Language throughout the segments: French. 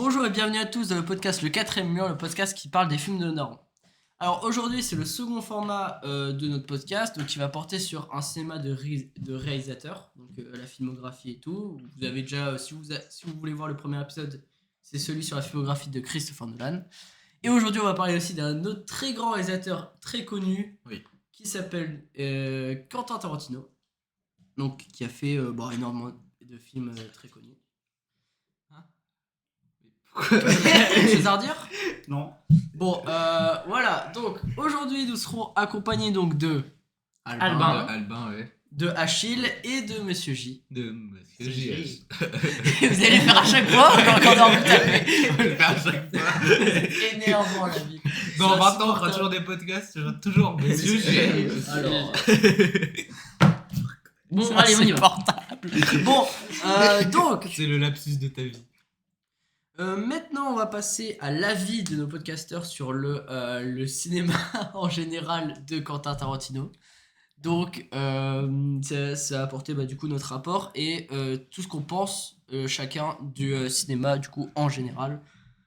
Bonjour et bienvenue à tous dans le podcast Le 4ème Mur, le podcast qui parle des films de Nolan. Alors aujourd'hui c'est le second format de notre podcast, donc qui va porter sur un cinéma de réalisateurs, donc la filmographie et tout. Vous avez déjà, si vous voulez voir le premier épisode, c'est celui sur la filmographie de Christopher Nolan. Et aujourd'hui on va parler aussi d'un autre très grand réalisateur très connu, qui s'appelle Quentin Tarantino, donc qui a fait énormément de films très connus. Chose à redire ? Non. Bon, voilà. Donc aujourd'hui, nous serons accompagnés donc de Albin, ouais. de Achille et de Monsieur J. De Monsieur J. Vous allez le faire à chaque fois ou encore dans vous taper ? On le fait à chaque fois. Énervant la vie. Non, maintenant on fera toujours des podcasts, toujours Monsieur J. Alors. Bon, C'est allez, on y va. insupportable. Bon, donc. C'est le lapsus de ta vie. Maintenant, on va passer à l'avis de nos podcasteurs sur le cinéma en général de Quentin Tarantino. Donc, ça va apporter du coup notre rapport et tout ce qu'on pense chacun du cinéma du coup en général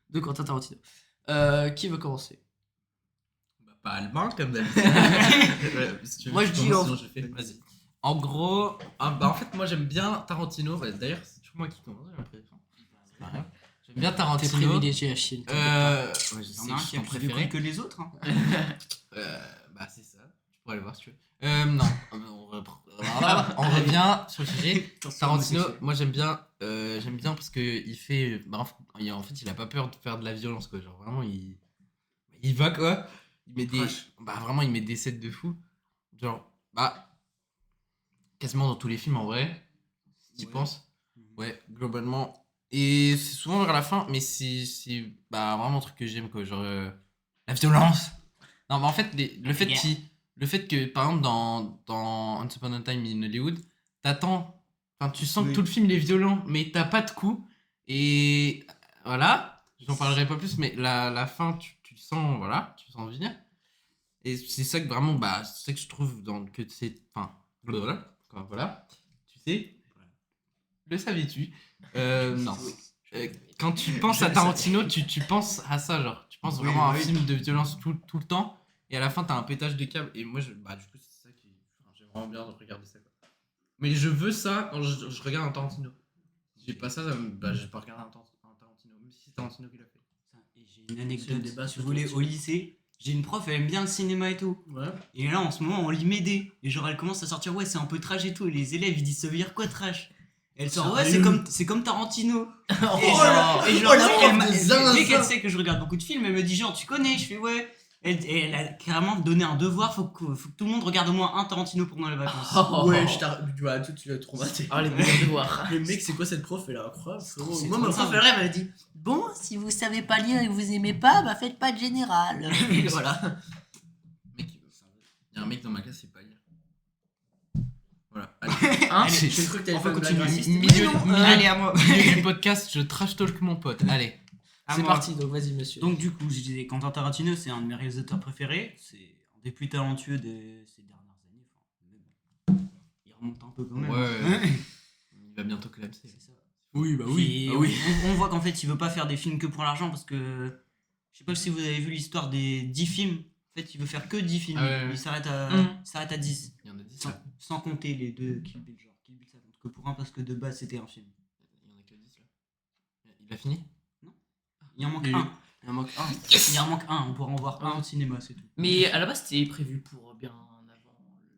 de Quentin Tarantino. Qui veut commencer ? Pas Albin comme d'habitude. Si tu veux, Moi, je dis sinon je fais. Vas-y. En gros, en fait, moi j'aime bien Tarantino. D'ailleurs, c'est toujours moi qui commence, j'ai l'impression. J'aime bien T'es Tarantino. privilégié, Achille. Ouais, je sais Il y en a un que je qui suis a ton plus de préféré. prix que les autres. Hein. C'est ça. Tu pourrais le voir si tu veux. Non. On revient sur le sujet. Tarantino, moi j'aime bien parce que il fait. En fait, il a pas peur de faire de la violence, quoi. Genre vraiment, il va, quoi. Il met vraiment, il met des sets de fou. Genre, quasiment dans tous les films en vrai. Si tu penses. Ouais, globalement. Et c'est souvent vers la fin, mais c'est vraiment un truc que j'aime, quoi. Genre, la violence. Non, mais en fait, le fait que, par exemple, dans Once Upon a Time in Hollywood, tu sens que tout le film il est violent, mais t'as pas de coups. Et voilà, j'en parlerai pas plus, mais la fin, tu sens, voilà, tu sens venir. Et c'est ça que vraiment, c'est ça que je trouve que c'est. Enfin, voilà, tu sais, le savais-tu? Non. Quand tu penses à Tarantino, tu penses à ça, genre, tu penses vraiment à un film de violence tout le temps. Et à la fin, t'as un pétage de câble. Et moi, du coup, c'est ça qui. J'aime vraiment bien de regarder ça, quoi. Mais je veux ça quand je regarde un Tarantino. Si j'ai pas ça, je vais pas regarder un Tarantino. Même si c'est Tarantino qui l'a fait. Et j'ai une anecdote, débat si sur vous voulez, tout au lycée, j'ai une prof, elle aime bien le cinéma et tout. Ouais. Et là, en ce moment, on lit Médée. Et genre, elle commence à sortir, ouais, c'est un peu trash et tout. Et les élèves, ils disent, ça veut dire quoi trash ? Elle sort, ouais, c'est comme Tarantino. Et genre, dès qu'elle sait que je regarde beaucoup de films, elle me dit, genre, tu connais ? Je fais, ouais. Et elle a carrément donné un devoir, faut que tout le monde regarde au moins un Tarantino pendant les vacances. Ouais, tu vas tout de suite traumatisé. Ah, les meilleurs devoirs. Le mec, c'est quoi cette prof ? Elle est incroyable. C'est Moi, trop ma prof, simple. elle m'a dit bon, si vous savez pas lire et que vous aimez pas, faites pas de général. Et voilà. Mec, il y a un mec dans ma classe, c'est pas lire. Voilà. Allez. Hein ? Allez, j'ai cru que t'allais On faire peut une blague continuer. raciste. Milieu- Mais non, Allez, à moi. Milieu du podcast, je trash talk mon pote. Allez. À c'est moi. parti, donc vas-y, monsieur. Donc du coup, je disais, Quentin Tarantino, c'est un de mes réalisateurs préférés. C'est un des plus talentueux de ces dernières années. Enfin, même, il remonte un peu quand même. Ouais. Il va bientôt clamser. C'est ça. oui, Puis, oui. on voit qu'en fait, il veut pas faire des films que pour l'argent parce que je sais pas si vous avez vu l'histoire des 10 films. En fait, il veut faire que 10 films. Ah ouais. Il s'arrête à 10. Il y en a 10 Sans, là. sans compter les deux Kill Bill. Genre, Kill Bill, ça compte que pour un parce que de base, c'était un film. Il y en a que 10 là. Il a fini? Il en manque Oui. un. Il en manque un. Il en manque un. On pourra en voir un au cinéma, c'est tout. Mais à la base, c'était prévu pour bien avant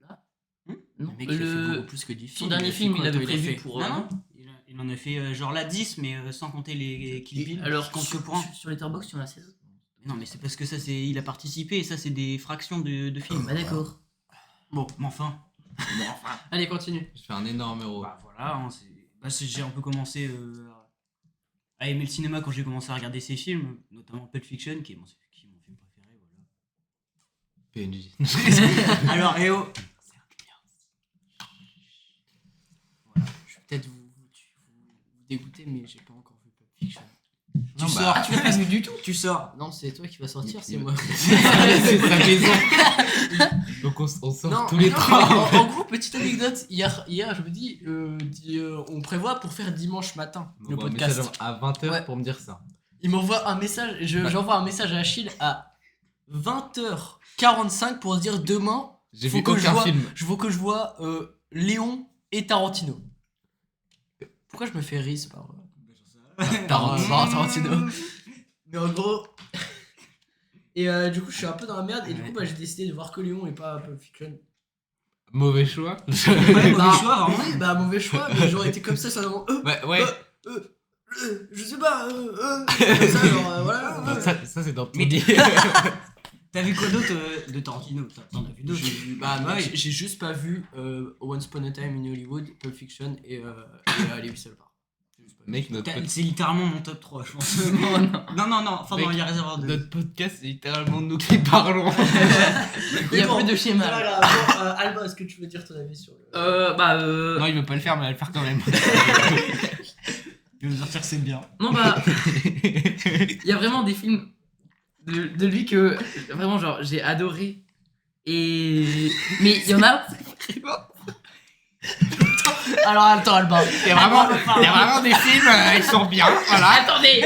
là. Non, Le mec, il a fait beaucoup plus que 10 son films. dernier a fait film, quoi, il avait toi, prévu fait pour. Non, non. Il en a fait genre la 10, mais sans compter les Kill Bill. Alors, je compte que pour un. sur Letterboxd, il y en a 16. Non, mais c'est parce que ça, il a participé et ça, c'est des fractions de films. Bah, d'accord. Bon, mais enfin. Allez, continue. Je fais un énorme euro. Bah voilà, hein, j'ai un peu commencé à aimer le cinéma quand j'ai commencé à regarder ces films, notamment Pulp Fiction, qui est mon film préféré. PNJ. Voilà. Alors, Léo. Je vais peut-être vous dégoûter, mais j'ai pas encore vu Pulp Fiction. Tu sors. Ah, tu l'as pas vu du tout ? Tu sors. Non, c'est toi qui vas sortir, Il- c'est il- moi. C'est sa maison. Donc on sort Non, tous les non, trois. en gros, petite anecdote, hier je me dis, on prévoit pour faire dimanche matin le podcast. À 20h Ouais. pour me dire ça. il m'envoie un message, j'envoie un message à Achille à 20h45 pour se dire demain, J'ai faut vu que aucun film. je veux que je vois Léon et Tarantino. Pourquoi je me fais rire par Tarantino? Mais en gros. Et du coup, je suis un peu dans la merde. Et du coup, bah, j'ai décidé de voir que Léon et pas Pulp Fiction. Mauvais choix. Ouais, mauvais choix, vraiment. Oui, bah, mauvais choix. Mais j'aurais été comme ça, Ouais. je sais pas. Comme ça, genre, voilà. Ça c'est dans ton Mais lit. T'as vu quoi d'autre de Tarantino? T'en as vu d'autres? J'ai juste pas vu Once Upon a Time in Hollywood, Pulp Fiction et Les Huit Parts. Mec, C'est littéralement mon top 3, je pense. Non, enfin, Mec, non, il y a Réservoir 2. notre podcast, c'est littéralement nous qui parlons. Il y a plus de schéma. Voilà, bon, Alba, est-ce que tu veux dire ton avis sur le. Non, il veut pas le faire, mais il va le faire quand même. Je veux dire que c'est bien. Non, il y a vraiment des films de lui que vraiment, genre, j'ai adoré. Mais il y en a. Alors, attends, Alba. Il y a vraiment des films, ils sont bien. Voilà. Attendez.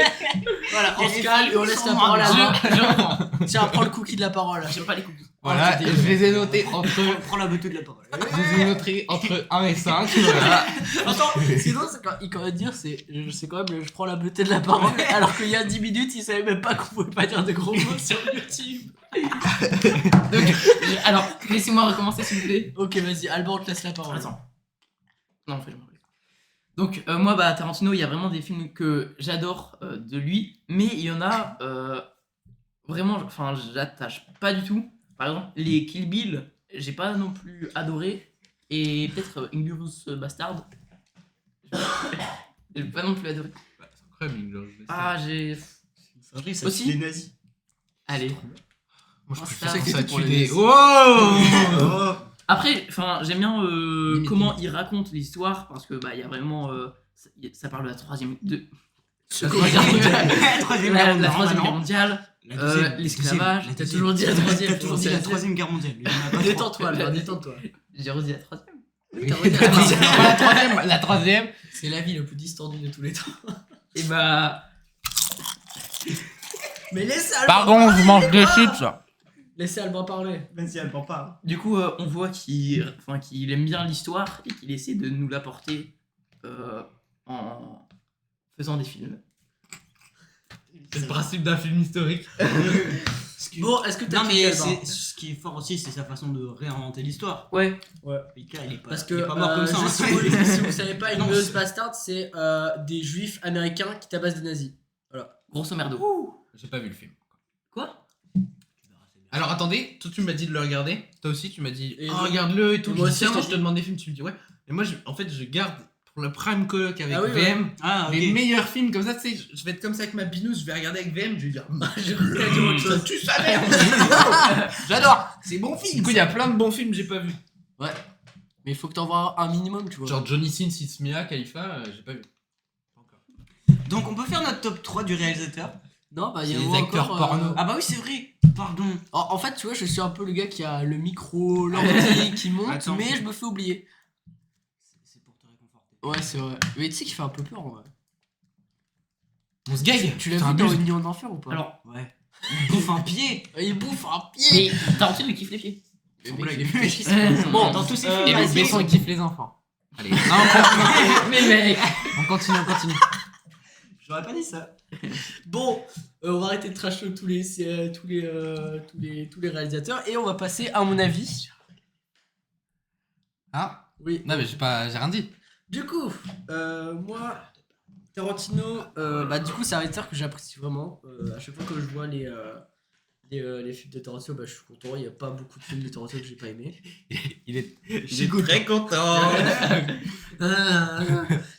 Voilà, on Il y a se des calme films et on qui laisse sont la moins parole à bien. Alba. Tiens, prends le cookie de la parole. J'aime pas les cookies. Voilà, Oh, je les ai notés entre. Prends la bouteille de la parole. Je les ai notés entre 1 et 5. Voilà. Attends, sinon, il quand même dire, c'est quand même, je prends la beauté de la parole, alors qu'il y a 10 minutes, il savait même pas qu'on pouvait pas dire de gros mots sur YouTube. Donc, alors, laissez-moi recommencer s'il vous plaît. Ok, vas-y, Alba, on te laisse la parole. Attends. Non, en fait, je m'en rappelle. Donc, moi, Tarantino, il y a vraiment des films que j'adore de lui, mais il y en a vraiment, enfin, j'attache pas du tout. Par exemple, les Kill Bill, j'ai pas non plus adoré, et peut-être Inglourious Bastard, j'ai pas non plus adoré. C'est incroyable, Ah, j'ai. C'est vrai, ça Aussi tue les nazis. Allez. Moi, je Bastard. pensais que Ça ça tue tue des- des. Wow. Après, enfin, j'aime bien Limite. comment il raconte l'histoire, parce que il y a vraiment. Ça parle de la troisième. Seconde Guerre mondiale. Troisième La guerre mondiale. troisième guerre mondiale. L'esclavage, t'as toujours dit la troisième, T'as toujours dit la troisième guerre mondiale. Il y en a pas trois. Détends-toi, Alba, détends-toi. J'ai redit la troisième. T'as redit la troisième. La troisième. C'est la vie le plus distordue de tous les temps. Et bah. Mais laissez Alba Pardon, je mange des chips. Laissez Alba parler. Vas-y, elle prend pas. Du coup, on voit qu'il aime bien l'histoire et qu'il essaie de nous l'apporter en faisant des films. C'est le principe d'un film historique. Bon, est-ce que t'as Non, kiffé, mais Alba ce qui est fort aussi, c'est sa façon de réinventer l'histoire. Ouais. Pika, il est pas, Parce il est que, pas mort comme ça. juste hein. si vous savez pas, Non, Inglourious c'est- Bastard, c'est des juifs américains qui tabassent des nazis. Grosso merdo. J'ai pas vu le film. Quoi? Alors attendez, toi tu m'as dit de le regarder. Toi aussi tu m'as dit Et oh, moi- regarde-le et tout. moi Je dis, aussi, tiens, je t'ai je te dit. demande des films, tu me dis ouais. Et moi en fait je garde pour le prime coloc avec Ah oui, VM Ah, ok. les meilleurs films comme ça, tu sais, je vais être comme ça avec ma binouse, je vais regarder avec VM, je vais dire J'ai rien dit autre chose. tu savais. J'adore, c'est bon film. Du coup il y a plein de bons films que j'ai pas vu. Ouais. Mais il faut que t'en vois un minimum, tu vois. Genre Johnny Sins, It's Mia, Khalifa, j'ai pas vu. Donc, on peut faire notre top 3 du réalisateur. Non, bah il y a C'est les moi acteurs encore, porno. Ah, bah oui, c'est vrai. Pardon. En fait, tu vois, je suis un peu le gars qui a le micro, l'ordi qui monte, Attends. mais je me fais oublier. C'est pour te réconforter. Ouais, c'est vrai. Mais tu sais qu'il fait un peu peur en vrai. On se gag. Tu l'as vu dans Une nuit en enfer ou pas? Alors, Ouais. Il bouffe un pied. Il bouffe un pied. mais Tarantino il kiffe les pieds. Le Bon, mec, là, il il est fait plus- chier. Bon, dans tous ces films, Et vas-y. le Besson il kiffe les enfants. Allez, non, Mais mec. on continue. J'aurais pas dit ça. Bon, on va arrêter de trash talk tous les réalisateurs et on va passer à mon avis. Ah Oui. non mais j'ai rien dit. Du coup, moi, Tarantino, bah du coup c'est un réalisateur que j'apprécie vraiment. À chaque fois que je vois les films de Tarantino, bah je suis content. Il n'y a pas beaucoup de films de Tarantino que j'ai pas aimé. Il est très content.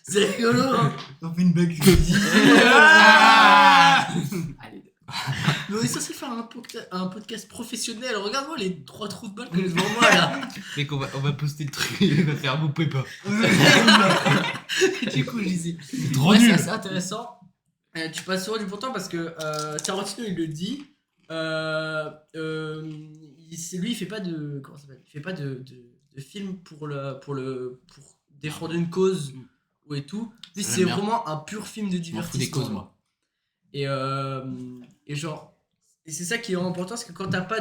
C'est rigolo. Hein. On fait une blague. Allez. Mais on est censé faire un podcast professionnel. Regarde-moi les 3 trous de balle que j'ai devant moi là. Mec, on va poster le truc, il va faire vous pouvez pas. Du coup, je disais. Trop Ouais, c'est nul. assez intéressant. Tu passes souvent du bon temps parce que Tarantino il le dit. Lui il fait pas de. Comment ça s'appelle? Il fait pas de film pour défendre une cause ou et tout. Lui Ça, c'est j'aime bien. vraiment un pur film de Je m'en fous divertissement. des causes moi. Et genre, et c'est ça qui est vraiment important, c'est que quand t'as pas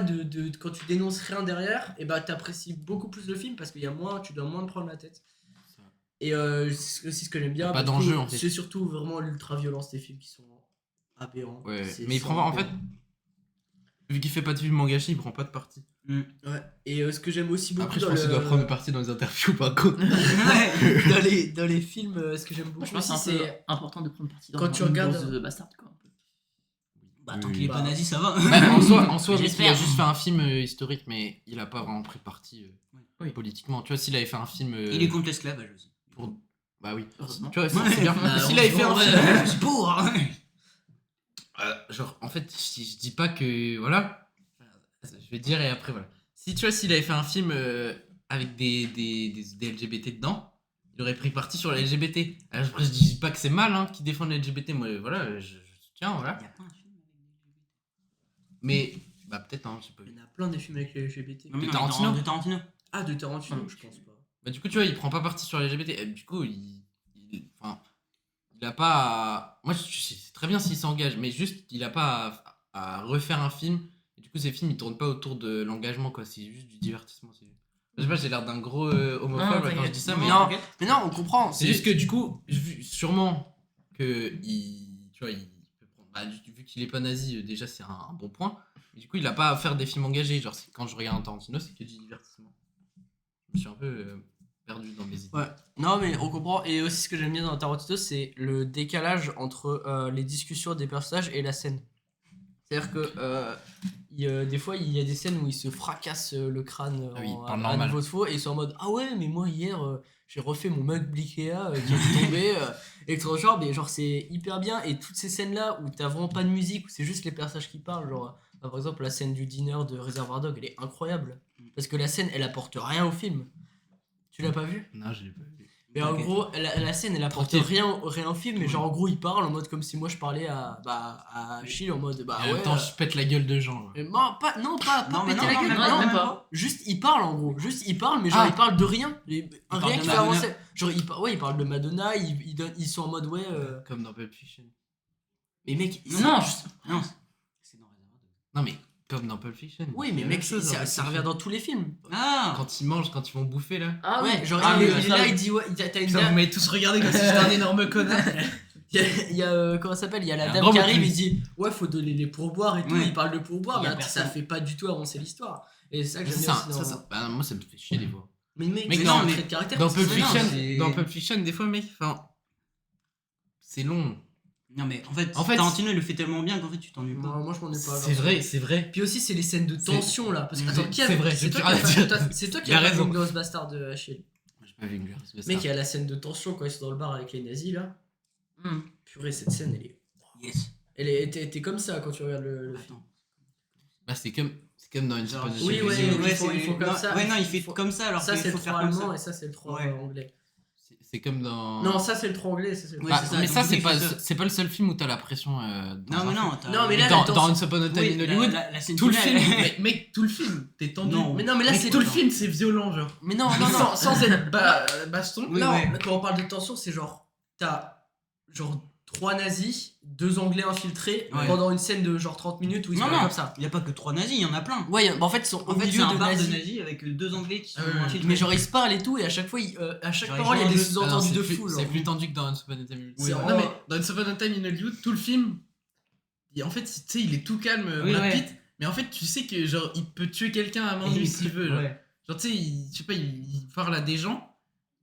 quand tu dénonces rien derrière, et bah t'apprécies beaucoup plus le film parce qu'il y a moins, tu dois moins te prendre la tête. Et c'est aussi ce que j'aime bien. Pas parce d'enjeu, que en fait. C'est surtout vraiment l'ultra-violence des films qui sont aberrants. Ouais, C'est- mais il c'est prend pas, en fait, aberrant. vu qu'il fait pas de film engagé, il prend pas de parti. Ouais. Et ce que j'aime aussi beaucoup Après, je dans pense qu'il doit prendre parti dans les interviews, par contre. dans les films, ce que j'aime beaucoup Je pense que aussi, c'est un peu c'est important de prendre parti dans quand tu une regardes- cause bastard, quoi. Bah, tant qu'il est pas Bah. nazi, ça va. Bah, en soi, J'espère. il a juste fait un film historique, mais il a pas vraiment pris parti Oui. politiquement. Tu vois, s'il avait fait un film. Il est contre l'esclavage aussi. pour... Bah oui. Heureusement. Tu vois, Ouais. c'est bien. Bah, S'il avait fait un film. je suis pour. Genre, en fait, je dis pas que. Voilà. Je vais dire et après, voilà. Si tu vois, s'il avait fait un film avec des LGBT dedans, il aurait pris parti sur les LGBT. Alors, après, je dis pas que c'est mal qu'ils défendent les LGBT. Moi, voilà, je soutiens, voilà. Il y a pas un film avec des Mais, bah, peut-être, hein, j'ai pas il vu. y en a plein des films avec les LGBT. Non, mais De non, Tarantino de Tarantino. Ah, de Tarantino, Ah. je pense pas. Bah, du coup, tu vois, il prend pas parti sur les LGBT. Et du coup, enfin, il a pas. Moi, c'est très bien s'il s'engage, mais juste, il a pas à refaire un film. Et du coup, ces films, ils tournent pas autour de l'engagement, quoi. C'est juste du divertissement. Je sais pas, j'ai l'air d'un gros homophobe Non, quand je t'inquiète. dis ça, Non, mais. Non, mais non, on comprend. C'est juste que du coup, sûrement que tu vois, il peut prendre. Bah, vu qu'il est pas nazi, déjà c'est un bon point. Et du coup, il a pas à faire des films engagés. Genre, quand je regarde un Tarantino, c'est que du divertissement. Je me suis un peu perdu dans mes idées. Ouais. Non, mais on comprend. Et aussi, ce que j'aime bien dans Tarantino, c'est le décalage entre les discussions des personnages et la scène. C'est-à-dire que des fois, il y a des scènes où ils se fracassent le crâne Ah oui, à parle normal. niveau de faux et ils sont en mode ah ouais, mais moi hier j'ai refait mon mug Ikea qui est tombé et tout genre, mais genre c'est hyper bien. Et toutes ces scènes-là où t'as vraiment pas de musique, où c'est juste les personnages qui parlent, genre par exemple la scène du dîner de Reservoir Dog, elle est incroyable parce que la scène elle apporte rien au film. Tu l'as pas vu? Non, je l'ai pas vu. Mais en Ok. gros, la scène elle apporte Tranquille. rien au film, mais genre en gros il parle en mode comme si moi je parlais à Achille en mode bah Et en ouais. même temps, je pète la gueule de gens. Mais pas Non, mais péter non, la non, gueule, même pas, non, même pas. juste il parle en gros, juste il parle, mais genre Ah. il parle de rien, un parle rien de qui fait Madonna. avancer. Genre il parle de Madonna, ils sont en mode ouais. Comme dans Pulp Fiction. Mais mec, Non, Non, c'est dans Reservoir Dogs. Non, mais comme dans Pulp Fiction. oui, mais C'est la mec, même chose dans Pulp ça revient Fiction. dans tous les films. Ah Quand ils mangent, quand ils vont bouffer là. Ah Ouais, oui, genre Ah, il oui, est oui, là, oui. il dit ouais, t'as une Putain, vous dame. m'avez tous regardé comme si j'étais un énorme connard. Il y a comment ça s'appelle? Il y a la Un dame grand qui mot arrive, de il dit ouais, faut donner les pourboires et tout. Ouais. Il parle de pourboires, Il y mais a ça personne. fait pas du tout avancer l'histoire. Et c'est ça que j'aime Ça, bien aussi. bah, moi, ça me fait chier des fois. Mais mec, Mec, c'est non, un mais trait de caractère. Dans parce que Pulp c'est- non, Fiction, c'est- dans Pulp Fiction, des fois, mec, enfin, c'est long. Non, mais en fait, En fait, Tarantino il le fait tellement bien qu'en fait tu t'ennuies pas. Moi je m'en ai pas. C'est vrai, c'est vrai. Puis aussi, c'est les scènes de tension là. Parce que, c'est- attends, qui a c'est vu- vrai, c'est j'ai toi plus qui as rien à pas- dire. c'est toi qui Il a as pas raison. vu Glorious Bastard de Achille. J'ai pas vu une glace. Mec, il y a la scène de tension quand ils sont dans le bar avec les nazis là. Purée, cette scène, Yes. t'es comme ça quand tu regardes le film. Attends. Bah, c'est comme dans une Genre, espèce de oui, chez ouais, Cuisine. ouais. il faut comme non, ça. Ouais, non, il Il fait faut- comme ça alors Ça, qu'il c'est le faut 3 faire comme allemand ça. et ça, c'est le 3 Ouais. anglais. C'est comme dans. Non, ça, c'est le 3 anglais. Ça, c'est le Ouais, Bah, c'est ça, mais donc ça, oui, c'est pas le seul film où t'as la pression. Dans Non, un mais film. non, Non, mais là, dans, la dans tension- Once Upon a Time Oui, in Hollywood, la scène tout le finale. film, mec, tout le film, t'es tendu. Non. Mais non, mais là, Mec, c'est tout le film, c'est violent, genre. Mais non, non, non. Sans être baston. Oui, non, ouais. quand on parle de tension, c'est genre. T'as genre 3 nazis, 2 anglais infiltrés Ouais. pendant une scène de genre 30 minutes où ils se Non, parlent non, comme ça. il y a pas que 3 nazis, il y en a plein. Ouais, bah, en fait, ils sont au En fait, c'est milieu un de bar de nazis. nazis avec 2 anglais qui sont ouais, infiltrés. Mais genre, ils se parlent et tout, et à chaque fois, à chaque Genre, parole, il y a ils des jouent en jeu. sous-entendus de c'est fou. plus, genre. c'est plus tendu que dans Once Upon a Time in Hollywood. C'est Non, vraiment- mais dans Once Upon a Time in Hollywood, tout le film, en fait, tu sais, il est tout calme, Oui, Brad ouais. Pitt, mais en fait, tu sais que genre, il peut tuer quelqu'un à main nue s'il veut. Genre, Ouais. Genre, tu sais, je sais pas, il parle à des gens.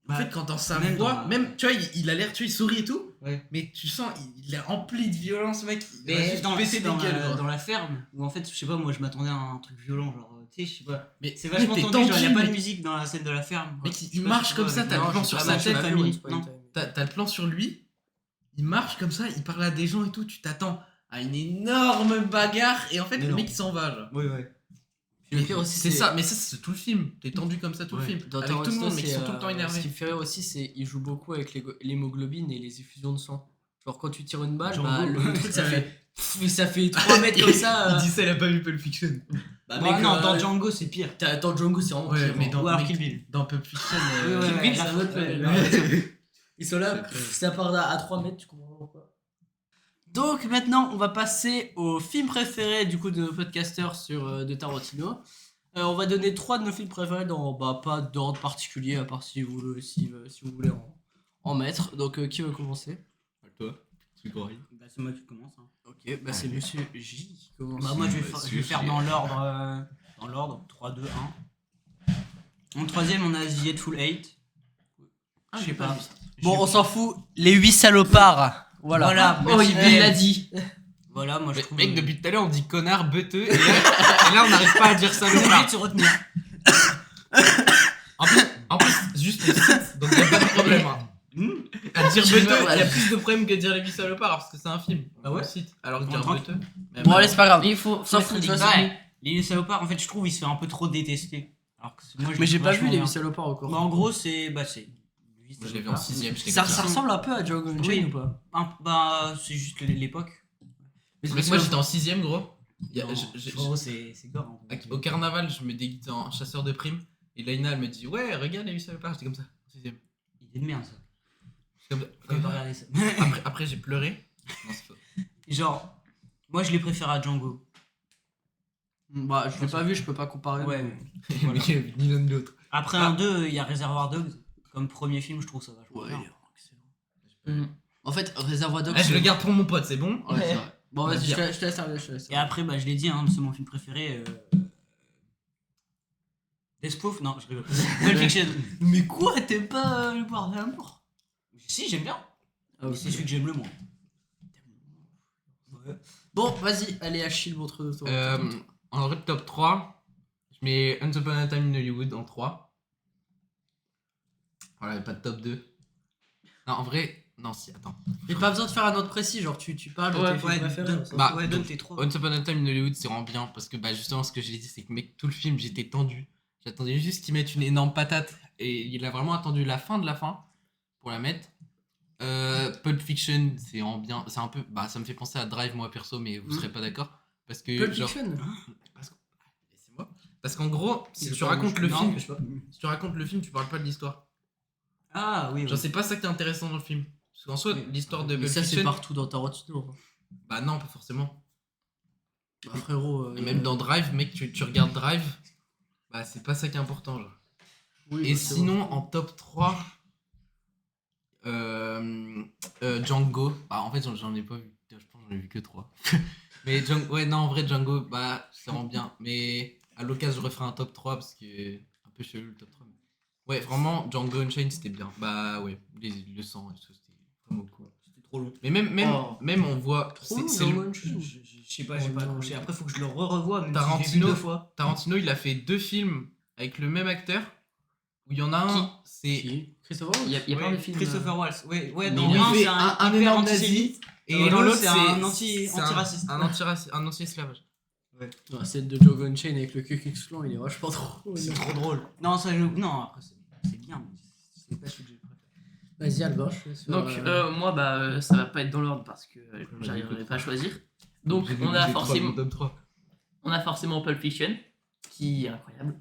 En Bah, fait, quand dans sa même voix, dans- même, tu vois, il a l'air, tu vois, il sourit et tout, Ouais. mais tu sens, il est rempli de violence, mec. Il va Mais juste dans, péter des dans, gueules, la, genre. dans la ferme, où en fait, je sais pas, moi je m'attendais à un truc violent, genre, tu sais, je sais pas. Mais C'est vachement t'es tendu, genre, y a pas de mec. musique dans la scène de la ferme. Mec, Je sais il pas, marche je sais comme pas, ça, avec- t'as le Non, plan j'ai sur pas- sa j'ai tête, pas vu famille. Once Upon a Non. Time. T'as le plan sur lui, il marche comme ça, il parle à des gens et tout, tu t'attends à une énorme bagarre, et en fait, Mais le non. mec il s'en va, genre. Ouais, ouais. Puis le pire aussi, C'est ça, mais ça, c'est tout le film. T'es tendu comme ça tout le Ouais. film. Dans Avec tout le monde, Tarantino, mais qui c'est, sont tout le temps Ce énervés. qui me fait rire aussi, c'est qu'il joue beaucoup avec l'hémoglobine et les effusions de sang. Genre quand tu tires une balle, Django. bah, le truc ça Ouais. fait. Ça fait 3 mètres comme ça. Il dit ça, il a pas vu Pulp Fiction. Bah, Bah, mec, non, dans Django c'est pire. Dans Django, c'est vraiment Ouais, pire, mais hein. dans, Ou alors mec, Kill Bill. dans Pulp Fiction. Oui, ouais, Kill ouais, Bill, la- c'est un autre ouais, level. ouais. Ils sont là, C'est ça part à 3 mètres, tu comprends pas pourquoi. Donc maintenant, on va passer au film préféré du coup de nos podcasteurs de Tarantino. On va donner 3 de nos films préférés dans pas d'ordre particulier, à part si vous voulez en mettre. Donc qui veut commencer? Toi, tu corriges. Bah, c'est moi qui commence. Hein. Ok, bah c'est Monsieur J qui commence. Bah, moi, je vais faire dans l'ordre. 3, 2, 1. En troisième, on a The Hateful Eight. Ah, Je sais pas. Bon, on s'en fout. Les 8 salopards. Voilà. Oh, il l'a dit. Voilà, moi je Mais, trouve. mec, depuis tout à l'heure, on dit connard, beuteux. Et là on n'arrive pas à dire ça. J'ai oublié de se retenir. En plus, juste le site, donc il n'y a pas de problème. Hein. À dire beuteux, il y a plus de problèmes que dire les 8 salopards parce que c'est un film. Ah ouais le site. Alors que dire Bon, beuteux. Bon, allez, c'est pas grave. Il faut S'en mettre fout, des de toute façon. guillemets. Les salopards, en fait, je trouve, il se fait un peu trop détester. Alors que moi, je Mais le j'ai trouve pas vu vachement les bien. 8 salopards encore. Bah, en gros, c'est. Moi, je l'ai vu en 6ème. Ça ressemble un peu à Django Unchained Oui. ou pas? Bah, c'est juste l'époque. Mais moi j'étais en 6ème, gros. Il y a- Non, gros, c'est gore. Hein. Au carnaval, je me déguisais en chasseur de primes. Et Laina, elle me dit ouais, regarde les 8 salopards. J'étais comme ça, en 6ème. Il est de merde, ça. J'étais comme Faut pas ça. regarder ça. Après, j'ai pleuré. Non, c'est faux. Genre, moi, je les préfère à Django. Bah, je l'ai pas vu, je peux pas comparer. Ouais. Mais Voilà. j'ai vu ni l'un ni l'autre. Après, Ah. un 2, il y a Réservoir Dogs. Comme premier film, je trouve ça vachement Ouais, bien. Mm. En fait, Réservoir Dogs. Ah, je le garde pour mon pote, c'est bon. Ouais, c'est vrai. Bon, vas-y, Bien. je te laisse servir, je te laisse Et servir. après, bah, je l'ai dit, hein, c'est mon film préféré. Death Proof. Non, je rigole. Pulp Fiction. Mais quoi, t'aimes pas le pouvoir de l'amour? Si, j'aime bien. Ah, Mais ok. c'est celui que j'aime le moins. Ouais. Bon, vas-y, allez, Achille, montre ton. En vrai, top 3, je mets Once Upon a Time in Hollywood en 3. Voilà, pas de top 2. Non, en vrai, non, si, attends. Mais pas besoin de faire un autre précis, genre tu parles de Ouais, tes films préférés. donne, on s'en Bah, fout. ouais, donne tes 3. Once Upon a Time in Hollywood, c'est vraiment bien parce que, bah, justement, ce que j'ai dit, c'est que, mec, tout le film, j'étais tendu. J'attendais juste qu'ils mettent une énorme patate et il a vraiment attendu la fin de la fin pour la mettre. Pulp Fiction, c'est en bien, c'est un peu, bah, ça me fait penser à Drive, moi perso, mais vous serez pas d'accord parce que, Pulp genre, Fiction. laissez-moi. Parce qu'en gros, si tu racontes le film, si tu racontes le film, tu parles pas de l'histoire. Ah oui, Genre, c'est pas ça qui est intéressant dans le film. Parce qu'en soi, l'histoire de Mais Pulp ça, c'est Fiction, partout dans Tarantino. bah non, pas forcément. Bah, frérot. Et même dans Drive, mec, tu regardes Drive, bah c'est pas ça qui est important, genre. Oui, Et bah, c'est sinon, en top 3, Django. Bah, en fait, j'en ai pas vu. Je pense que j'en ai vu que 3. Mais Django, ouais, non, en vrai, Django, bah, c'est vraiment bien. Mais à l'occasion, je referai un top 3 parce que un peu chelou le top 3. Ouais, vraiment, Django Unchained, c'était bien. Bah, ouais, le sang et tout, c'était vraiment cool. C'était trop long. Mais même on voit. Trop long, c'est Django le- Unchained. Je sais pas, j'ai Oh pas non. accroché. Après, faut que je le revoie. Même Tarantino. si j'ai vu 2 fois. Tarantino, il a fait 2 films avec le même acteur. Où il y en a un, c'est. Qui Christopher Il y a Ouais, plein de films. Christopher Waltz. Ouais, Mais dans il l'un, fait c'est un un hyper énorme antisémite. Et dans dans l'autre, l'autre, c'est un antiraciste. Un anti-esclavage. La scène de Django Unchained avec le Ku Klux Klan, il est vachement trop. C'est trop drôle. Non, ça, non, après, c'est bien. mais C'est pas celui que j'ai préféré. Vas-y, Albin, je te laisse faire, Donc, moi, bah, ça va pas être dans l'ordre parce que j'arriverai pas à choisir. Donc, on a forcément Pulp Fiction, qui est incroyable.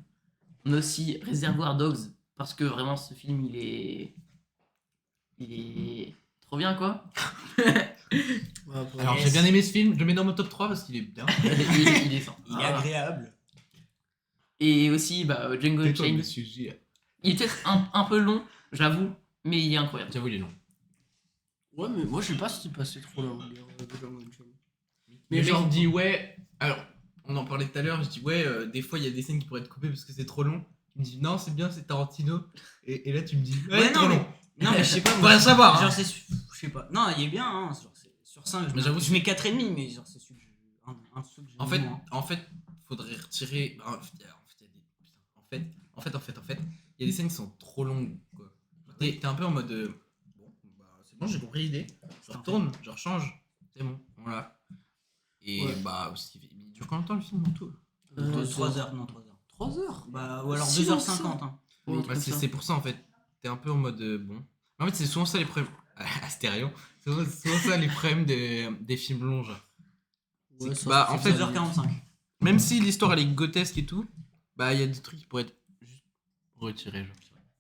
On a aussi Reservoir Dogs, parce que vraiment, ce film, il est trop bien, quoi. Ouais, pour- Alors j'ai bien aimé ce film, je le mets dans mon top 3 parce qu'il est bien. Il est fort. Il est Ah. agréable. Et aussi, bah, Django Tais-toi, Unchained. monsieur J. Il est peut-être un peu long, j'avoue, mais il est incroyable. J'avoue, il est long. Ouais, mais moi je sais pas si c'est passé trop long. de Django Unchained. Mais Mais genre, genre, dit ouais. Alors, on en parlait tout à l'heure, je dis ouais, des fois il y a des scènes qui pourraient être coupées parce que c'est trop long. Tu me dis non, c'est bien, c'est Tarantino. Et là tu me dis Ouais, trop non, long. Non, mais je sais pas. Faut rien savoir. Genre, Hein. c'est. Je sais pas. Non, il est bien, hein. Sur 5, Mais j'avoue, je mets 4,5, mais genre, c'est celui que un de ceux que j'aime En fait, le moins. faudrait retirer. En fait, il y a des scènes qui sont trop longues. Quoi. T'es un peu en mode. Bon, bah, c'est bon, j'ai compris l'idée. Je retourne, je rechange. C'est bon, voilà. Et Ouais. bah, il dure combien de temps le film en tout 3 heures, non, 3 heures. 3 heures. Bah, ou alors Si long que 2h50. Hein. Oui, Bah, c'est pour ça en fait. T'es un peu en mode bon. En fait, c'est souvent ça les problèmes. À stéréo. C'est souvent ça les problèmes des films longs. Genre. Ouais, ça, bah, c'est en fait, 2h45. Même si l'histoire elle est grotesque et tout, bah il y a des trucs qui pourraient être juste retirés. Genre.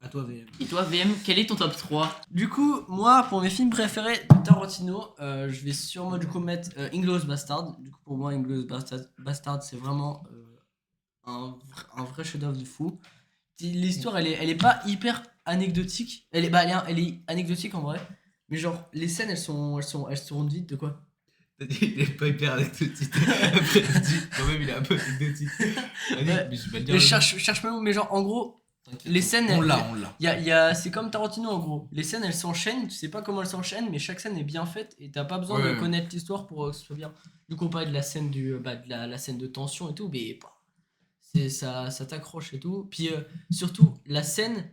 À toi, VM. Et toi, VM, quel est ton top 3? Du coup, moi, pour mes films préférés de Tarantino, je vais sûrement du coup mettre Inglourious Bastard. Du coup, pour moi, Inglourious Bastard, c'est vraiment un vrai chef-d'œuvre de fou. L'histoire, elle est pas hyper anecdotique. Elle est anecdotique en vrai. Mais genre, les scènes, elles se rendent vite de quoi? T'as dit, il est pas hyper anecdotique. Après, tu dis, quand même, il est un peu anecdotique. Vas-y, Ouais. mais je vais le dire. Mais je cherche mes mots, mais genre, en gros, les scènes, On l'a. c'est comme Tarantino en gros. Les scènes elles s'enchaînent, tu sais pas comment elles s'enchaînent, mais chaque scène est bien faite et t'as pas besoin de Ouais. connaître l'histoire pour que ce soit bien. Du coup, on parlait de la scène la scène de tension et tout, mais ça t'accroche et tout. Puis surtout la scène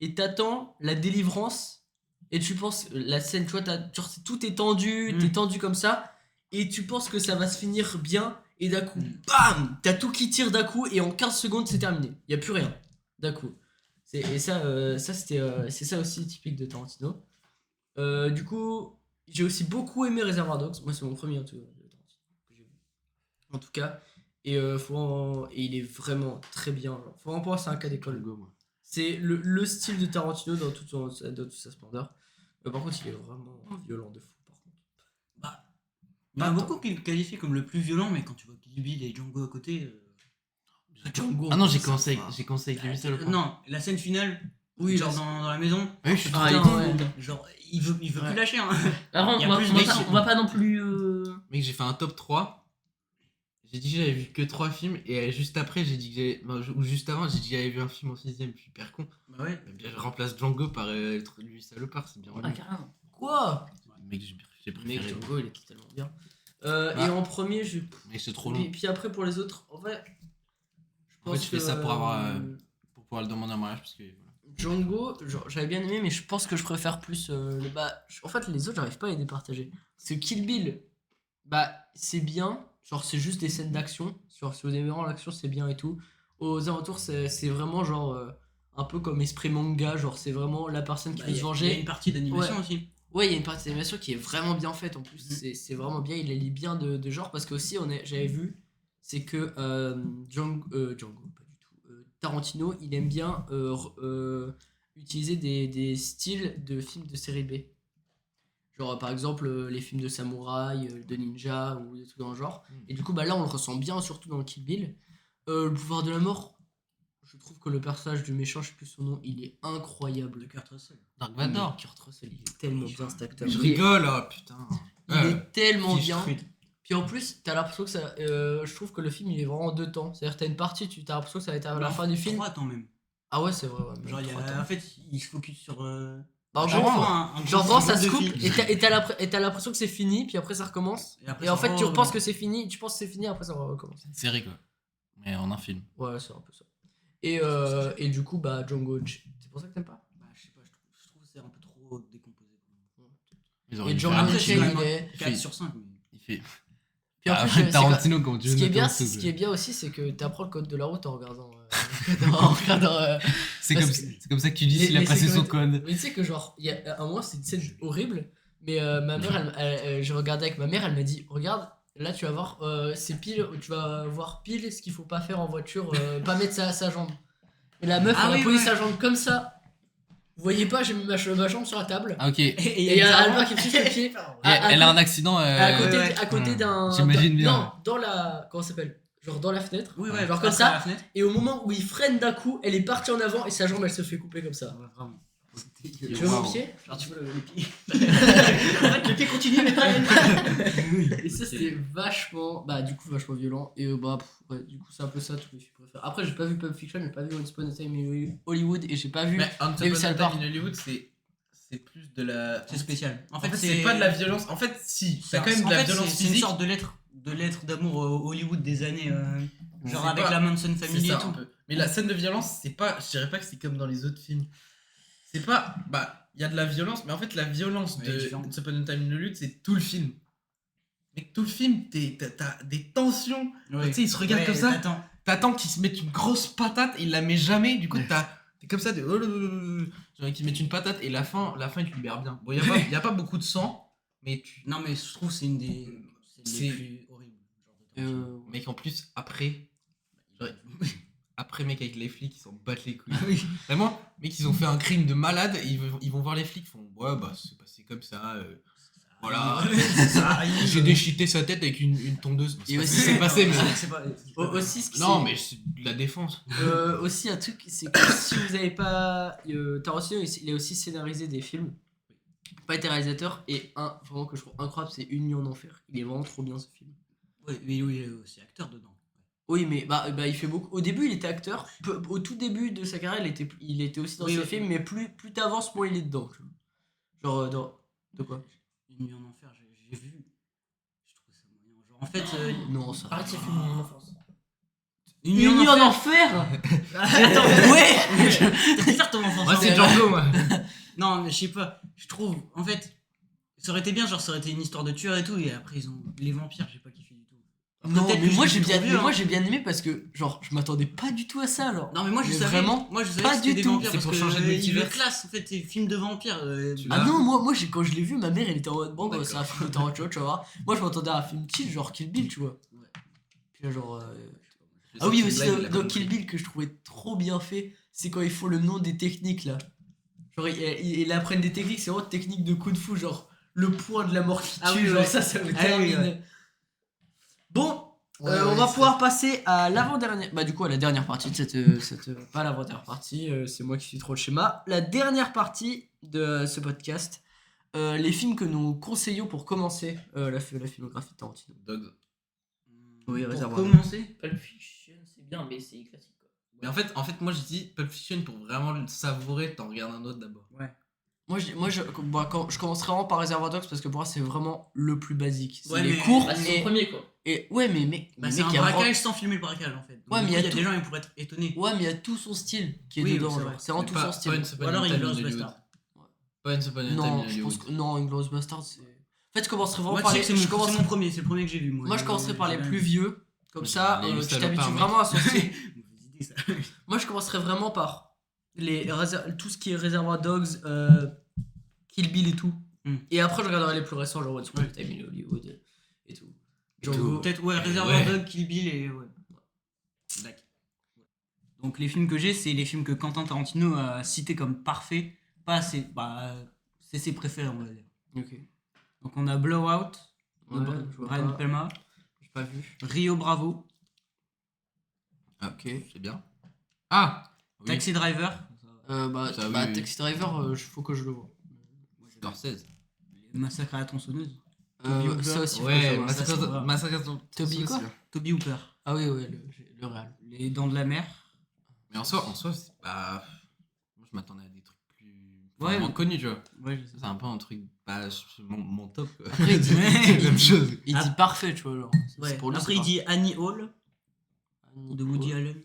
et t'attends la délivrance et tu penses la scène, tu vois, genre, tout est tendu, t'es tendu comme ça et tu penses que ça va se finir bien et d'un coup, bam, t'as tout qui tire d'un coup et en 15 secondes c'est terminé. Y a plus rien. D'un coup. C'est ça aussi typique de Tarantino. Du coup, j'ai aussi beaucoup aimé Reservoir Dogs. Moi, c'est mon premier de Tarantino que j'ai vu. En tout cas. Et il est vraiment très bien. Genre. Faut vraiment penser à un cas d'école. C'est le style de Tarantino dans toute sa splendeur. Par contre, il est vraiment violent de fou. Par contre. Il y en a beaucoup qui le qualifient comme le plus violent, mais quand tu vois Kill Bill et Django à côté. Django, Ah non, j'ai ça commencé va. avec les seuls. Non, la scène finale, Oui, genre dans la maison. Oui, je suis Ah, tout il temps. est ouais. Genre, il veut plus lâcher. Hein. Alors, Il y a plus de on va pas non plus. Mec, j'ai fait un top 3. J'ai dit que j'avais vu que 3 films et juste après, j'ai dit que j'avais. Ou juste avant, j'ai dit que j'avais vu un film en 6ème. Je suis hyper con. Bah ouais. Mais bien, je remplace Django par lui salopard, c'est bien. Ah, carrément. Quoi? Mec, j'ai Mec, préféré. Django, il est tellement bien. Et en premier, Mec, c'est trop long. puis après, pour les autres, en vrai. En fait, je fais ça pour avoir. Pour pouvoir le demander en mariage parce que. Voilà. Django, genre, j'avais bien aimé, mais je pense que je préfère plus en fait, les autres, j'arrive pas à les départager. Parce que Kill Bill, c'est bien, genre, c'est juste des scènes d'action. Genre, si vous aimez vraiment l'action, c'est bien et tout. Aux alentours, c'est vraiment genre un peu comme esprit manga, genre, c'est vraiment la personne qui veut se Il y a venger. une partie d'animation aussi. Ouais, il y a une partie d'animation qui est vraiment bien faite en plus. C'est vraiment bien, il allie bien de genre. Parce que aussi, j'avais vu, c'est que Django, pas du tout. Tarantino, il aime bien utiliser des styles de films de série B. Genre, par exemple, les films de samouraï, de ninja ou des trucs dans le genre. Et du coup, là, on le ressent bien, surtout dans Kill Bill. Le pouvoir de la mort, je trouve que le personnage du méchant, je sais plus son nom, il est incroyable. De Kurt Russell. Dark Mais Vador. Kurt Russell, il est tellement bien cet acteur. Je rigole, oh putain. Il est tellement Fish bien. Fruit. Puis en plus, t'as l'impression que ça. Je trouve que le film il est vraiment en deux temps. C'est-à-dire, t'as une partie, t'as l'impression que ça va être à la fin du film. 3 temps même. Ah ouais, c'est vrai. Ouais, même Genre, trois temps. en fait, il se focus sur. Bah, en chaque gros, fois, un genre, gros ça se de coupe film. et t'as l'impression que c'est fini, puis après ça recommence. après, Et en ça fait, tu re- repenses que c'est fini, tu penses que c'est fini, après ça recommence. Une série quoi. Mais en un film. Ouais, c'est un peu ça. Et du coup, Django, c'est pour ça que t'aimes pas? Bah, je sais pas, je trouve que c'est un peu trop décomposé. Ils auraient Et dû faire Django un Après, film. c'est Unchained, quand il même est. 4 sur 5. Il fait. Puis en Ah, plus, Tarantino, comme tu ce veux. qui est bien, mettre un ce sous, qui est bien aussi, c'est que t'apprends le code de la route en regardant. C'est parce comme, que- c'est comme ça que tu dis s'il a les passé son sécurités- code. Mais tu sais que genre, il y a un moment, c'est une scène horrible, mais ma mère, je regardais avec ma mère, elle m'a dit, regarde, là tu vas voir, c'est pile, tu vas voir pile ce qu'il faut pas faire en voiture, pas mettre sa jambe. Et la meuf, Ah elle oui, a posé ouais. sa jambe comme ça. Vous voyez pas, j'ai mis ma jambe sur la table. Ah ok. Et Et il y a Albert qui me suce le pied. elle a un accident. À côté d'un. J'imagine bien. Non, dans la. Comment ça s'appelle? Genre dans la fenêtre. Oui, ouais, Genre comme face ça. à la fenêtre. Et au moment où il freine d'un coup, elle est partie en avant et sa jambe elle se fait couper comme ça. Ouais, vraiment. Tu veux mon Wow. pied? Genre, tu veux le pied. En fait, le pied continue, mais pas Et ça c'était vachement. Du coup, vachement violent. Et du coup, c'est un peu ça tous les films préférés. Après, j'ai pas vu Pulp Fiction, j'ai pas vu Once Upon a Time in Hollywood et j'ai pas vu. Mais Once Et Upon ça a le Time part. in Hollywood, c'est plus de la. C'est spécial. En fait, c'est pas de la violence. En fait, si. C'est T'as quand même de la violence c'est une physique. sorte de lettre d'amour au Hollywood des années. Genre C'est avec pas- la Manson C'est Family ça, et un tout. peu. Mais la scène de violence, c'est pas. Je dirais pas que c'est comme dans les autres films. C'est pas. Il y a de la violence, mais en fait, la violence Ouais, de différent. Once Upon a Time in Hollywood, c'est tout le film. Mais tout le film, t'as des tensions. Ouais. Tu sais, ils se regardent Ouais, comme ça. t'attends. T'attends qu'ils se mettent une grosse patate et il la met jamais. Du coup, t'es comme ça. Genre qu'ils mettent une patate et la fin, il te libère bien. Bon, y a pas beaucoup de sang, mais Non, mais je trouve que c'est une des. C'est C'est- les plus horribles. Genre de Tarantino. Mec, en plus, après. genre, après, mec, avec les flics, ils s'en battent les couilles. Vraiment, mec, ils ont fait un crime de malade, ils vont voir les flics, ils font ouais, bah, c'est passé comme ça. Voilà, j'ai déchiqueté sa tête avec une tondeuse. Et aussi, c'est passé, mais. Aussi, ce qui Non, mais c'est de la défense. aussi un truc, c'est que si vous avez pas Tarantino, il a aussi scénarisé des films, pas été réalisateur, et un vraiment que je trouve incroyable, c'est Une nuit en enfer. Il est vraiment trop bien ce film. Oui, mais il est aussi acteur dedans. Oui, mais bah il fait beaucoup. Au début, il était acteur. Au tout début de sa carrière, il était aussi dans ses films, mais plus t'avances, moins il est dedans. Tu vois. Genre de quoi? Une nuit en enfer, j'ai vu. Je trouve ça moyen. Genre en fait, Non, ça. Arrête ces films en enfance. Une nuit en enfer. Attends, ouais. T'as pu faire ton enfance. Moi, c'est Django, moi. Non, mais je sais pas. Je trouve, en fait, ça aurait été bien, genre ça aurait été une histoire de tueur et tout, et après ils ont les vampires, j'ai pas kiffé du tout. Après, Non, peut-être mais que moi je j'ai l'ai bien, trop vu, moi hein. j'ai bien aimé parce que genre je m'attendais pas du tout à ça alors. Non mais moi je Mais savais vraiment moi je savais pas que c'était du des tout. vampires C'est parce pour que changer de ils multivers. le classent en fait ces films de vampires. Ah non, moi quand je l'ai vu, ma mère elle était en mode bon, D'accord. c'est un film de Tarantino, tu vois. Moi je m'attendais à un film chill, genre Kill Bill, tu vois. Ouais. Puis là, genre. Ah oui, aussi dans Kill Bill que je trouvais trop bien fait, c'est quand ils font le nom des techniques là. Genre ils apprennent des techniques, c'est vraiment technique de kung fu, genre le point de la mort qui tue, Ah oui, genre ouais. ça me Ah oui, termine. ouais. Bon, Ouais, on ouais, va c'est- pouvoir passer à l'avant-dernière. Bah, du coup, à la dernière partie de pas l'avant-dernière partie, c'est moi qui suis trop le schéma. La dernière partie de ce podcast, les films que nous conseillons pour commencer la filmographie de Tarantino. Dogs. Oui, Pour réservoir. commencer, Pulp Fiction, c'est bien, mais c'est classique quoi. Mais en fait, moi, je dis Pulp Fiction pour vraiment le savourer, t'en regardes un autre d'abord. Quand je commencerai vraiment par Reservoir Dogs parce que pour moi, c'est vraiment le plus basique. C'est Ouais, les mais- cours Bah, c'est son et, premier quoi. et. Ouais, mais bah, mais c'est un il y a braquage sans filmer le braquage en fait. Donc, Ouais, du mais coup, il y a il y a tout- des gens qui pourraient être étonnés. Ouais, mais il y a tout son style qui est Oui, dedans. c'est genre. vrai. C'est vraiment tout son style. Ou alors Time Inglourious in Hollywood. Basterds. Pas une Time Non, in je pense Hollywood. que. Non, Inglourious Bastard, c'est. En fait, je commencerai vraiment Moi, par tu sais les. que c'est je commencerai- mon premier, c'est le premier que j'ai vu. Moi, je commencerai par les j'ai plus vieux. Comme Ouais, ça, les tu salopards, t'habitues mec. vraiment à son style. Mauvaise idée, ça. Moi, je commencerai vraiment par tout ce qui est Reservoir Dogs, Kill Bill et tout. Hmm. Et après, je regarderai les plus récents, genre Once Upon a Time in Hollywood et tout. Django. Peut-être, ouais, Ouais. Reservoir Dogs, Kill Bill et. Ouais. D'accord. Donc, les films que j'ai, c'est les films que Quentin Tarantino a cités comme parfaits. Pas assez. Bah, c'est ses préférés, on va dire. Ok. Donc, on a Blowout, de Ouais, je vois Brian pas. De Palma, J'ai pas vu. Rio Bravo, Ah, ok, c'est bien. Ah oui. Taxi Driver, Ça, oui, oui. Taxi Driver, faut que je le vois. Scorsese. Massacre à la tronçonneuse, Ça aussi, faut que je Ouais, le vois. ça, c'est vrai. Massacre. Toby quoi Toby Hooper, Ah oui, ouais, le réal. Les Dents de la Mer. Mais en soi, c'est pas. Moi, je m'attendais à des trucs plus. Ouais. Vraiment connus, tu vois. Ouais, je sais. Ça, c'est un peu un truc. Bah, mon top, quoi. Après, il dit, C'est la même chose. il dit parfait, tu vois. Genre. Ouais. Pour lui, Après, c'est il dit Annie Hall parfait. de Woody Allen.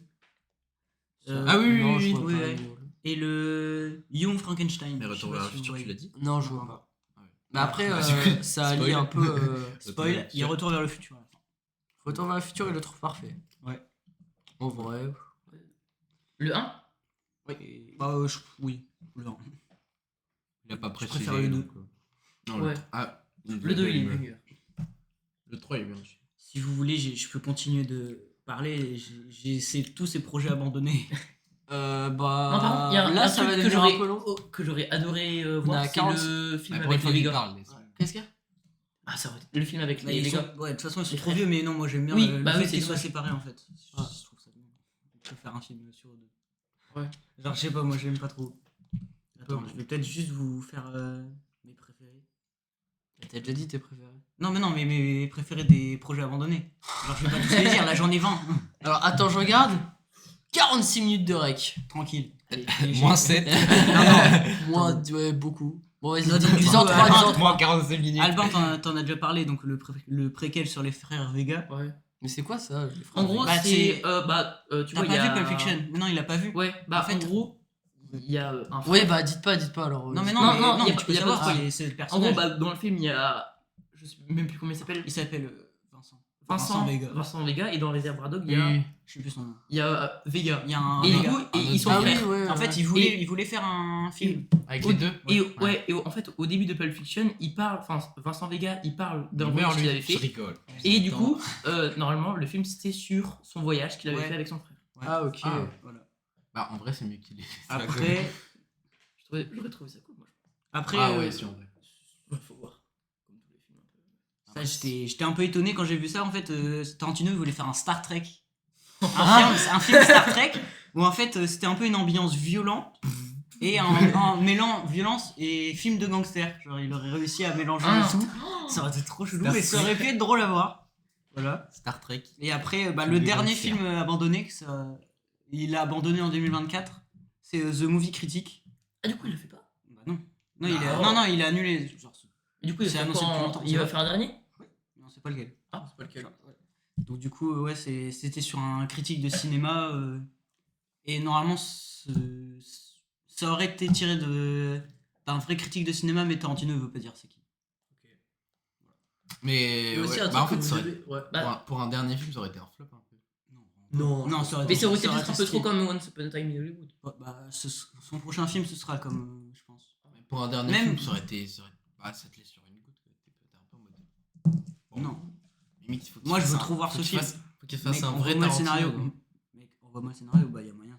Ah oui, Non, oui, je oui, vois oui, pas ouais. Annie Hall. Et le Young Frankenstein. Mais Je Retour sais vers pas le si futur, vous tu l'as voyez. dit Non, je vois pas. Ah ouais. Mais après, Ah, du coup, ça spoil. allie un peu. Spoil, il y a Retour vers le futur. à la fin. Retour vers le futur, il le trouve parfait. Ouais. En vrai. Le 1 Oui. Bah, oui. Le un. Il a pas précisé. préfère le deux. donc, Non, Ouais. Ah, Le 2 il est mieux. mieux. Le 3 il est bien aussi. Si vous voulez, je peux continuer de parler. J'ai tous ces projets abandonnés. Bah. Non, par contre, il y a là, un ça va truc que devenir un j'aurais peu long. que j'aurais adoré On a voir, c'est 40. le film Bah, avec pour les une fois qu'il Végas. parle, laisse-le. Qu'est-ce qu'il y a Ah, ça aurait été le film avec Là, les ils Végas. sont- ouais, de toute façon, ils sont Les trop frères. vieux, mais non, moi j'aime bien Oui, le bah fait oui, c'est qu'ils soient dommage. séparés en fait. Ah. Je trouve ça bien. On peut faire un film sur eux deux. Ouais. Genre, je sais pas, moi j'aime pas trop. Attends, Ouais. je vais peut-être juste vous faire mes préférés. T'as déjà dit tes préférés. Non, mais non, mais mes préférés des projets abandonnés. Genre, je vais pas tous les dire, là j'en ai 20. Alors, attends, je regarde. 46 minutes de rec. Tranquille. Allez. Moins 7. Moins, ouais, beaucoup. Bon, vas-y, Non, dis- dis- dis-en dis- 3, Albin, dis-en 3. Moins 45 minutes. Albin, t'en as déjà parlé, donc le préquel sur les frères Vega. Ouais. Mais c'est quoi ça les frères En gros, Bah, c'est. c'est- tu T'as vois, il y pas a. vu Pulp Fiction? Mais non, il a pas vu. Ouais, bah En fait- en gros, il y a un frère. Ouais, bah dites pas alors. Non, mais Non, non, non, mais y a tu pas- peux y a pas savoir de quoi, spoil. c'est le En personnage. gros, bah, dans le film, il y a. Je sais même plus comment il s'appelle. Il s'appelle Vincent. Vincent Vega. Vincent Vega. Et dans Réservoir Dog, il y a. Oui. Je sais plus son nom. Il y a Vega. Il y a un Et du Vega. coup, ils sont Ah oui, frères. ouais. En fait, il voulait faire un film. Avec Au- les deux. Et, Ouais. ouais, et en fait, au début de Pulp Fiction, il parle, enfin, Vincent Vega, il parle d'un Il voyage meurt, qu'il lui. avait Je fait. rigole. Et du coup, normalement, le film c'était sur son voyage qu'il avait Ouais. fait avec son frère. Ouais. Ah, ok. Ah. Voilà. Bah, en vrai, c'est mieux qu'il est. Après, J'aurais trouvé ça cool, moi. après Ah ouais, si, en vrai. Faut voir. Comme tous les films un peu. ça, j'étais un peu étonné quand j'ai vu ça. En fait, Tarantino il voulait faire un Star Trek. Un film Star Trek où en fait c'était un peu une ambiance violente et un mélange violence et film de gangster. Genre il aurait réussi à mélanger le tout. Ça aurait été trop chelou Star et ça aurait pu être drôle à voir. Voilà. Star Trek. Et après, Film le de dernier gangster. film abandonné, il a abandonné en 2024, c'est The Movie Critic. Ah, du coup, il le fait pas. Bah non. Non, Non. il a annulé. Genre, Et du coup, il C'est va faire annoncé quoi depuis en- longtemps, Il c'est va vrai. faire un dernier. non, c'est pas lequel. Ah, c'est pas lequel. Donc du coup, ouais, c'était sur un critique de cinéma et normalement ça aurait été tiré d'un vrai critique de cinéma, mais Tarantino ne veut pas dire c'est qui. Mais Et aussi ouais, un bah, en truc fait, que ça vous aurait- avez. Ouais. pour un dernier film, ça aurait été un flop un peu. Non, ça aurait Mais ça aurait été ça peut-être un peu trop stylé. comme Once Upon a Time in Hollywood. Son prochain film, ce sera comme, je pense. Mais pour un dernier Même- film, ça aurait été. Bah, ça te laisse sur une goutte. T'es un peu en mode. Bon, Non. limite, il faut qu'il Moi, je fasse veux un- trop voir faut ce qu'il film. fasse- Faut qu'il fasse Mec, un on vrai voit le Tarantino. scénario. Mec, on voit moi le scénario, bah il y a moyen,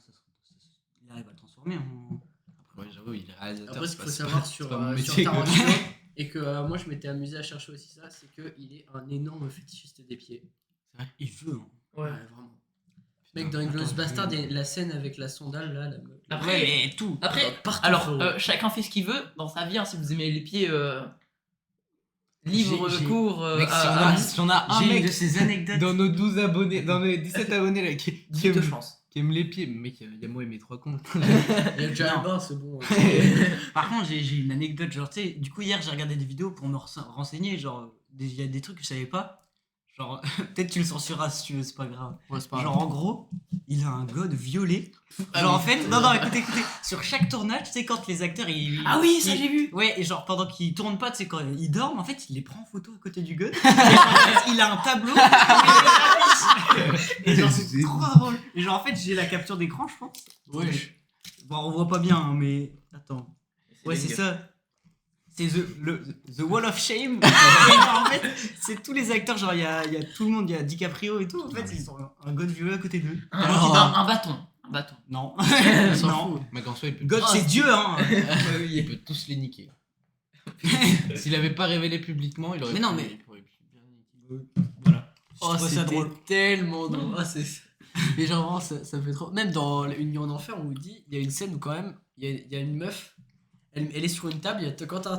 il arrive à le transformer en. Ouais, j'avoue, il est réalisateur. Après, ce c'est qu'il pas- faut c'est savoir pas- sur, c'est pas mon sur métier, quoi. Tarantino, et que moi je m'étais amusé à chercher aussi ça, c'est qu'il est un énorme fétichiste des pieds. Il veut. Hein. Ouais, vraiment. Mec, dans Inglourious Bastard, il y a la scène avec la sandale là. Après, Ouais, mais tout. Après, Partout, alors, frérot. chacun fait ce qu'il veut dans sa vie. Hein, si vous aimez les pieds, libre J'ai- cours. Mec, si on a un J'ai une mec de ces anecdotes. dans nos 12 abonnés, dans nos 17 abonnés là, qui de chance. aime les pieds, mec, il y a moi et mes 3 comptes. Il y a déjà Non. un bain, c'est bon. Par contre, j'ai une anecdote, genre, tu sais, du coup, hier, j'ai regardé des vidéos pour me renseigner, genre, il y a des trucs que je savais pas. Genre, peut-être tu le censureras si tu veux, c'est pas grave. Ouais, c'est pas Genre, en gros, il a un god violet. Genre, en fait, non, écoutez, sur chaque tournage, tu sais, quand les acteurs, ils. Ah oui, ça ils- j'ai vu. Ouais, et genre, pendant qu'ils tournent pas, tu sais, quand ils dorment, en fait, il les prend en photo à côté du god. Et en fait, il a un tableau. Et genre, c'est trop drôle. Et genre, en fait, j'ai la capture d'écran, je pense. Wesh. Bon, on voit pas bien, hein, mais. Attends. Ouais, c'est ça. C'est the Wall of Shame. Et genre, en fait, c'est tous les acteurs. Genre, il y a tout le monde, il y a DiCaprio et tout. En fait, ils ont un god violet à côté d'eux. Un bâton. Un bâton. Non. On s'en non. fout. Mec, en soi, il peut, God, c'est Dieu, hein. il peut tous les niquer. S'il avait pas révélé publiquement, il aurait Mais non, pu- mais- il pourrait plus bien niquer. Voilà. Oh, Je trouve ça c'était drôle. tellement drôle. Oh, mais genre, vraiment, ça fait trop. Même dans Une nuit en enfer, on vous dit, il y a une scène où, quand même, il y a une meuf, elle est sur une table, il y a Quentin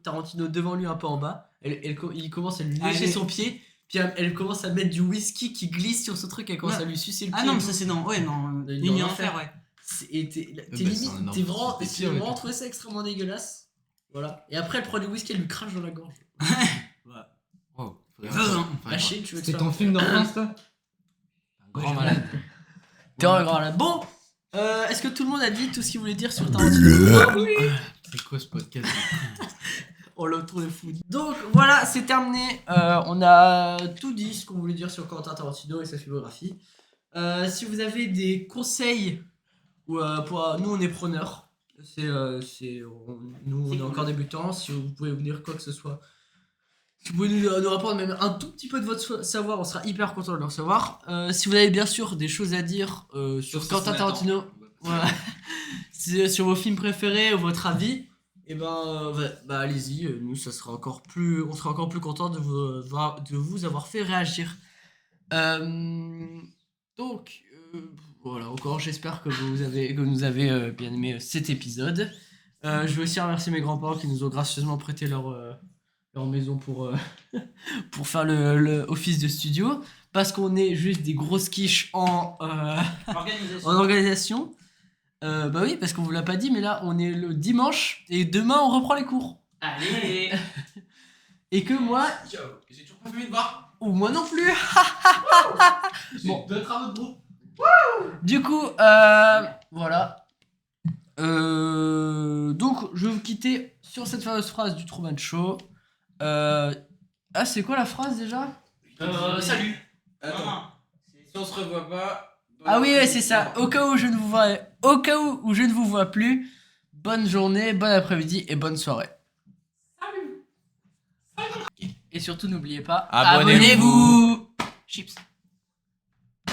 Tarantino devant lui, un peu en bas. Il commence à lui Ah, lécher mais- son pied, puis elle commence à mettre du whisky qui glisse sur ce truc, elle commence Ouais. à lui sucer le pied. Ah non, et mais tout. ça, c'est dans. Ouais, non. Une Une nuit en enfer. enfer, ouais. Et t'es bah, limite, c'est un énorme t'es vraiment, fétiche des j'ai pieds, vraiment ouais. trouvé ça extrêmement dégueulasse. Voilà. Et après, elle prend du whisky, elle lui crache dans la gorge. Wow. Non, Lâché, tu veux C'est ton film d'enfance, toi? Un grand malade. T'es un grand là. Bon, est-ce que tout le monde a dit tout ce qu'il voulait dire sur Tarantino? C'est quoi ce podcast? Oh, l'autre est fou. Donc voilà, c'est terminé. On a tout dit ce qu'on voulait dire sur Quentin Tarantino et sa filmographie. Si vous avez des conseils, ou nous on est preneurs. Nous on est encore débutants. Si vous pouvez vous dire quoi que ce soit, si vous pouvez nous répondre même un tout petit peu de votre savoir, on sera hyper content de le recevoir. Si vous avez bien sûr des choses à dire sur Quentin Tarantino, voilà. Sur vos films préférés ou votre avis, et allez-y, nous on sera encore plus content de vous avoir fait réagir. Donc voilà, encore j'espère que vous nous avez bien aimé cet épisode. Je veux aussi remercier mes grands-parents qui nous ont gracieusement prêté leur maison pour faire le office de studio, parce qu'on est juste des grosses quiches en organisation. Bah oui, parce qu'on vous l'a pas dit, mais là on est le dimanche et demain on reprend les cours. Allez. Et que moi, Ciao. J'ai toujours pas fini de voir. ou moi non plus. Bon. J'ai deux travaux de groupe. Du coup, voilà. Donc je vais vous quitter sur cette fameuse phrase du Truman Show. C'est quoi la phrase déjà? Salut. Attends. Si on se revoit pas. Ah oui, ouais, c'est ça. Au cas où je ne vous vois plus, bonne journée, bon après-midi et bonne soirée. Salut. Et surtout n'oubliez pas, Abonnez-vous. Chips.